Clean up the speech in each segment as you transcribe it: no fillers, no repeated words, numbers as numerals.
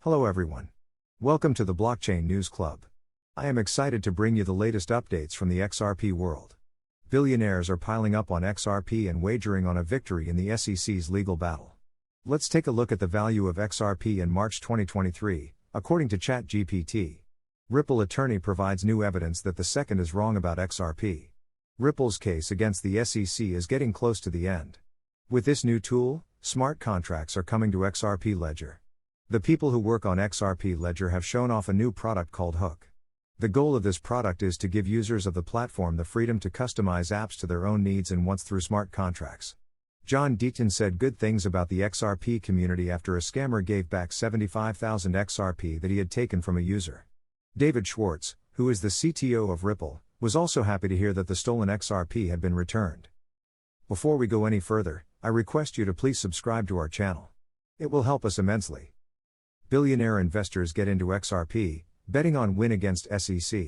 Hello everyone. Welcome to the Blockchain News Club. I am excited to bring you the latest updates from the XRP world. Billionaires are piling up on XRP and wagering on a victory in the SEC's legal battle. Let's take a look at the value of XRP in March 2023, according to ChatGPT. Ripple attorney provides new evidence that the second is wrong about XRP. Ripple's case against the SEC is getting close to the end. With this new tool, smart contracts are coming to XRP Ledger. The people who work on XRP Ledger have shown off a new product called Hook. The goal of this product is to give users of the platform the freedom to customize apps to their own needs and wants through smart contracts. John Deaton said good things about the XRP community after a scammer gave back 75,000 XRP that he had taken from a user. David Schwartz, who is the CTO of Ripple, was also happy to hear that the stolen XRP had been returned. Before we go any further, I request you to please subscribe to our channel. It will help us immensely. Billionaire investors get into XRP, betting on win against SEC.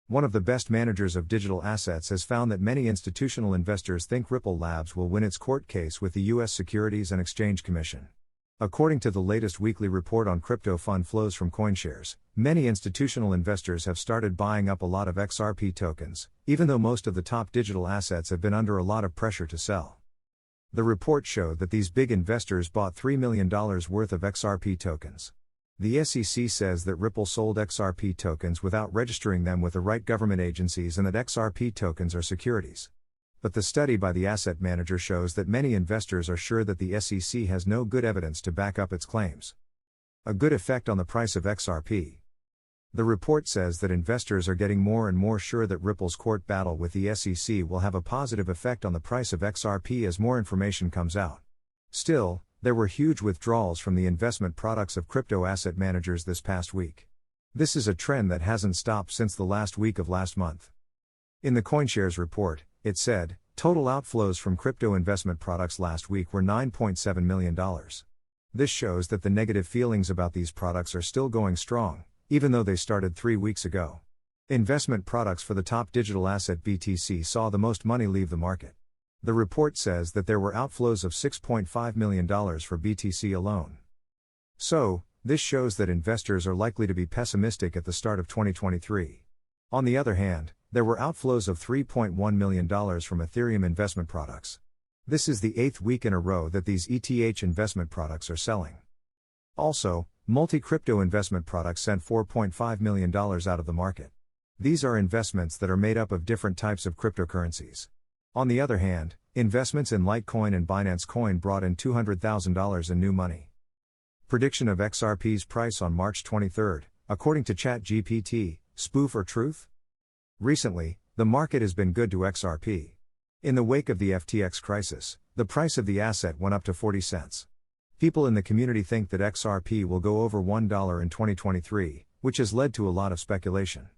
One of the best managers of digital assets has found that many institutional investors think Ripple Labs will win its court case with the U.S. Securities and Exchange Commission. According to the latest weekly report on crypto fund flows from CoinShares, many institutional investors have started buying up a lot of XRP tokens, even though most of the top digital assets have been under a lot of pressure to sell. The report showed that these big investors bought $3 million worth of XRP tokens. The SEC says that Ripple sold XRP tokens without registering them with the right government agencies and that XRP tokens are securities. But the study by the asset manager shows that many investors are sure that the SEC has no good evidence to back up its claims. A good effect on the price of XRP. The report says that investors are getting more and more sure that Ripple's court battle with the SEC will have a positive effect on the price of XRP as more information comes out. Still, there were huge withdrawals from the investment products of crypto asset managers this past week. This is a trend that hasn't stopped since the last week of last month. In the CoinShares report, it said, total outflows from crypto investment products last week were $9.7 million. This shows that the negative feelings about these products are still going strong, even though they started 3 weeks ago. Investment products for the top digital asset BTC saw the most money leave the market. The report says that there were outflows of $6.5 million for BTC alone. So, this shows that investors are likely to be pessimistic at the start of 2023. On the other hand, there were outflows of $3.1 million from Ethereum investment products. This is the 8th week in a row that these ETH investment products are selling. Also, multi-crypto investment products sent $4.5 million out of the market. These are investments that are made up of different types of cryptocurrencies. On the other hand, investments in Litecoin and Binance Coin brought in $200,000 in new money. Prediction of XRP's price on March 23, according to ChatGPT, spoof or truth? Recently, the market has been good to XRP. In the wake of the FTX crisis, the price of the asset went up to 40 cents. People in the community think that XRP will go over $1 in 2023, which has led to a lot of speculation.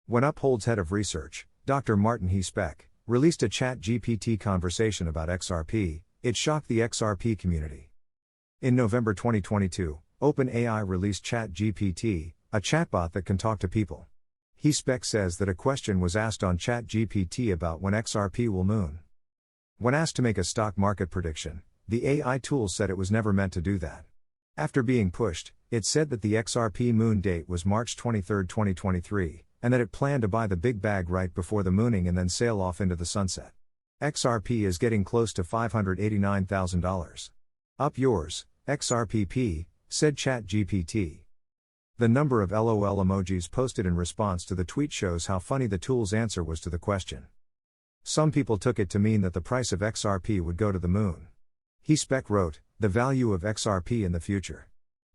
When Uphold's head of research, Dr. Martin He-Speck, released a ChatGPT conversation about XRP, it shocked the XRP community. In November 2022, OpenAI released ChatGPT, a chatbot that can talk to people. He-Speck says that a question was asked on ChatGPT about when XRP will moon. When asked to make a stock market prediction, the AI tool said it was never meant to do that. After being pushed, it said that the XRP moon date was March 23, 2023, and that it planned to buy the big bag right before the mooning and then sail off into the sunset. XRP is getting close to $589,000. Up yours, XRPP, said ChatGPT. The number of LOL emojis posted in response to the tweet shows how funny the tool's answer was to the question. Some people took it to mean that the price of XRP would go to the moon. He-Speck wrote, the value of XRP in the future.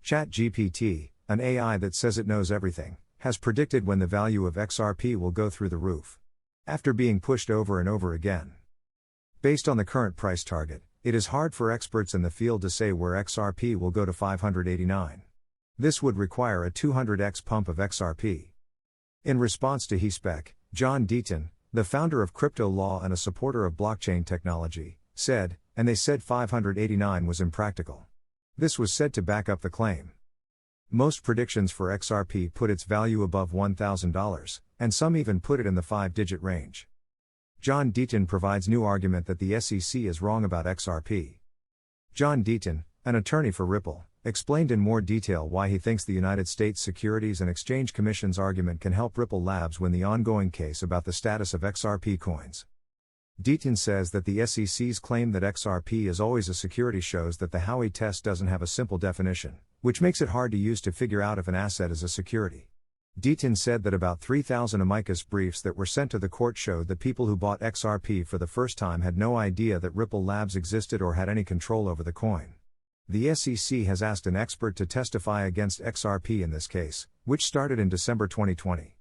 ChatGPT, an AI that says it knows everything, has predicted when the value of XRP will go through the roof. After being pushed over and over again. Based on the current price target, it is hard for experts in the field to say where XRP will go to 589. This would require a 200x pump of XRP. In response to He-Speck, John Deaton, the founder of Crypto Law and a supporter of blockchain technology, said, and they said 589 was impractical. This was said to back up the claim. Most predictions for XRP put its value above $1,000, and some even put it in the 5-digit range. John Deaton provides new argument that the SEC is wrong about XRP. John Deaton, an attorney for Ripple, explained in more detail why he thinks the United States Securities and Exchange Commission's argument can help Ripple Labs win the ongoing case about the status of XRP coins. Deaton says that the SEC's claim that XRP is always a security shows that the Howey test doesn't have a simple definition, which makes it hard to use to figure out if an asset is a security. Deaton said that about 3,000 amicus briefs that were sent to the court showed that people who bought XRP for the first time had no idea that Ripple Labs existed or had any control over the coin. The SEC has asked an expert to testify against XRP in this case, which started in December 2020.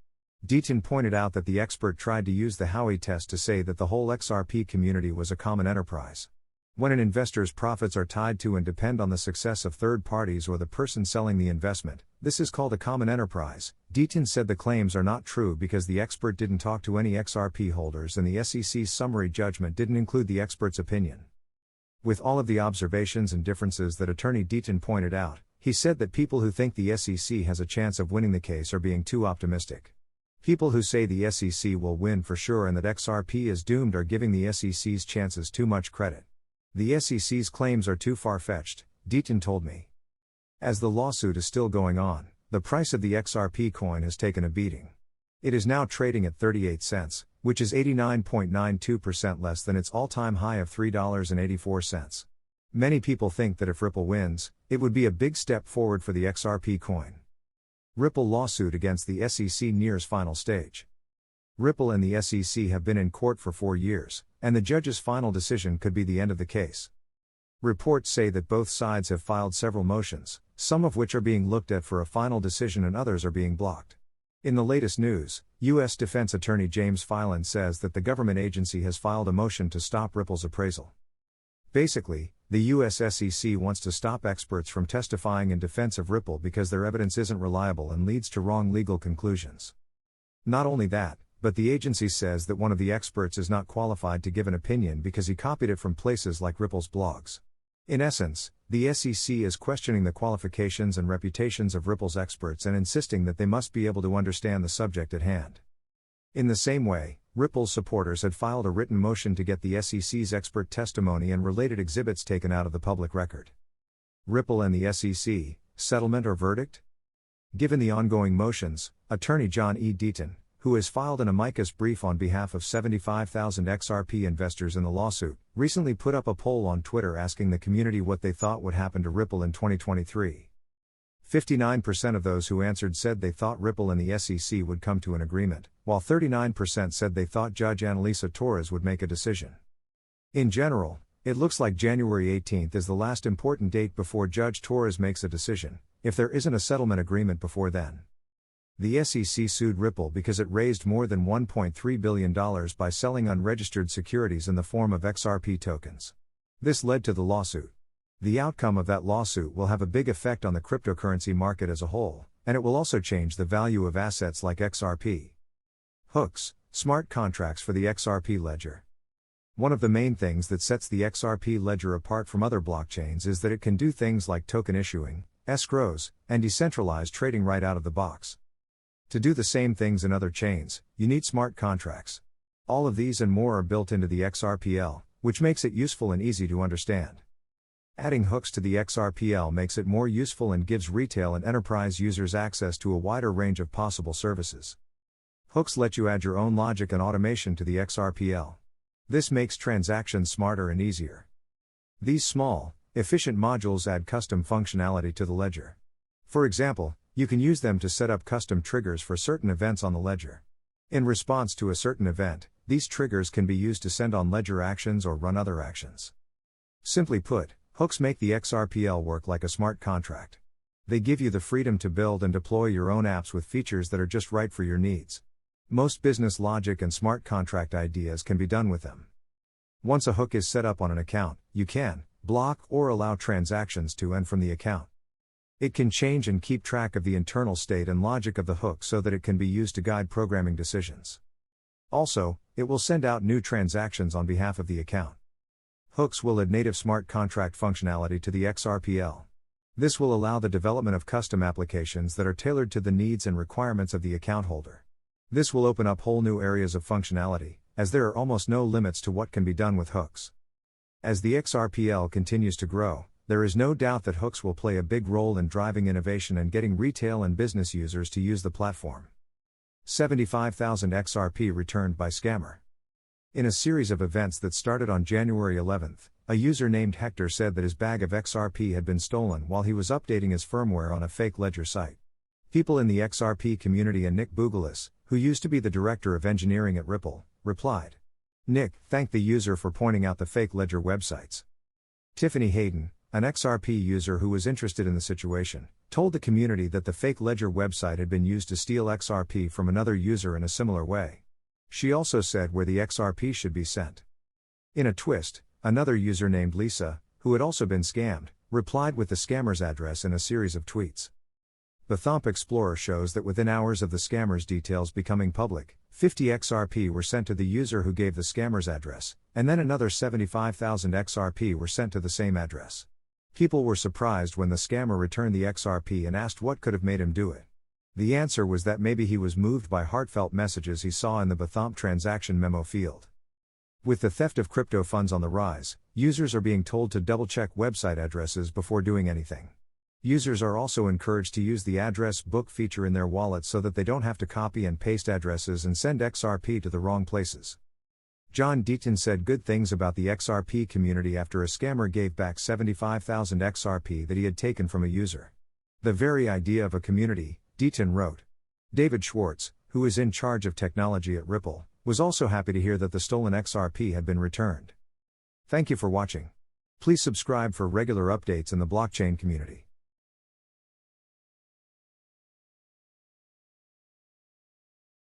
Deaton pointed out that the expert tried to use the Howey test to say that the whole XRP community was a common enterprise. When an investor's profits are tied to and depend on the success of third parties or the person selling the investment, this is called a common enterprise. Deaton said the claims are not true because the expert didn't talk to any XRP holders and the SEC's summary judgment didn't include the expert's opinion. With all of the observations and differences that Attorney Deaton pointed out, he said that people who think the SEC has a chance of winning the case are being too optimistic. People who say the SEC will win for sure and that XRP is doomed are giving the SEC's chances too much credit. The SEC's claims are too far-fetched, Deaton told me. As the lawsuit is still going on, the price of the XRP coin has taken a beating. It is now trading at 38 cents, which is 89.92% less than its all-time high of $3.84. Many people think that if Ripple wins, it would be a big step forward for the XRP coin. Ripple lawsuit against the SEC nears final stage. Ripple and the SEC have been in court for 4 years, and the judge's final decision could be the end of the case. Reports say that both sides have filed several motions, some of which are being looked at for a final decision and others are being blocked. In the latest news, U.S. Defense Attorney James Filan says that the government agency has filed a motion to stop Ripple's appraisal. Basically, the U.S. SEC wants to stop experts from testifying in defense of Ripple because their evidence isn't reliable and leads to wrong legal conclusions. Not only that, but the agency says that one of the experts is not qualified to give an opinion because he copied it from places like Ripple's blogs. In essence, the SEC is questioning the qualifications and reputations of Ripple's experts and insisting that they must be able to understand the subject at hand. In the same way, Ripple's supporters had filed a written motion to get the SEC's expert testimony and related exhibits taken out of the public record. Ripple and the SEC, settlement or verdict? Given the ongoing motions, Attorney John E. Deaton, who has filed an amicus brief on behalf of 75,000 XRP investors in the lawsuit, recently put up a poll on Twitter asking the community what they thought would happen to Ripple in 2023. 59% of those who answered said they thought Ripple and the SEC would come to an agreement, while 39% said they thought Judge Annalisa Torres would make a decision. In general, it looks like January 18th is the last important date before Judge Torres makes a decision, if there isn't a settlement agreement before then. The SEC sued Ripple because it raised more than $1.3 billion by selling unregistered securities in the form of XRP tokens. This led to the lawsuit. The outcome of that lawsuit will have a big effect on the cryptocurrency market as a whole, and it will also change the value of assets like XRP. Hooks, smart contracts for the XRP Ledger. One of the main things that sets the XRP Ledger apart from other blockchains is that it can do things like token issuing, escrows, and decentralized trading right out of the box. To do the same things in other chains, you need smart contracts. All of these and more are built into the XRPL, which makes it useful and easy to understand. Adding hooks to the XRPL makes it more useful and gives retail and enterprise users access to a wider range of possible services. Hooks let you add your own logic and automation to the XRPL. This makes transactions smarter and easier. These small, efficient modules add custom functionality to the ledger. For example, you can use them to set up custom triggers for certain events on the ledger. In response to a certain event, these triggers can be used to send on ledger actions or run other actions. Simply put, hooks make the XRPL work like a smart contract. They give you the freedom to build and deploy your own apps with features that are just right for your needs. Most business logic and smart contract ideas can be done with them. Once a hook is set up on an account, you can block or allow transactions to and from the account. It can change and keep track of the internal state and logic of the hook so that it can be used to guide programming decisions. Also, it will send out new transactions on behalf of the account. Hooks will add native smart contract functionality to the XRPL. This will allow the development of custom applications that are tailored to the needs and requirements of the account holder. This will open up whole new areas of functionality, as there are almost no limits to what can be done with hooks. As the XRPL continues to grow, there is no doubt that hooks will play a big role in driving innovation and getting retail and business users to use the platform. 75,000 XRP returned by scammer. In a series of events that started on January 11, a user named Hector said that his bag of XRP had been stolen while he was updating his firmware on a fake ledger site. People in the XRP community and Nick Bougalis, who used to be the director of engineering at Ripple, replied. Nick thanked the user for pointing out the fake ledger websites. Tiffany Hayden, an XRP user who was interested in the situation, told the community that the fake ledger website had been used to steal XRP from another user in a similar way. She also said where the XRP should be sent. In a twist, another user named Lisa, who had also been scammed, replied with the scammer's address in a series of tweets. The Thump Explorer shows that within hours of the scammer's details becoming public, 50 XRP were sent to the user who gave the scammer's address, and then another 75,000 XRP were sent to the same address. People were surprised when the scammer returned the XRP and asked what could have made him do it. The answer was that maybe he was moved by heartfelt messages he saw in the Bthump transaction memo field. With the theft of crypto funds on the rise, users are being told to double-check website addresses before doing anything. Users are also encouraged to use the address book feature in their wallet so that they don't have to copy and paste addresses and send XRP to the wrong places. John Deaton said good things about the XRP community after a scammer gave back 75,000 XRP that he had taken from a user. The very idea of a community, Deaton wrote. David Schwartz, who is in charge of technology at Ripple, was also happy to hear that the stolen XRP had been returned. Thank you for watching. Please subscribe for regular updates in the blockchain community.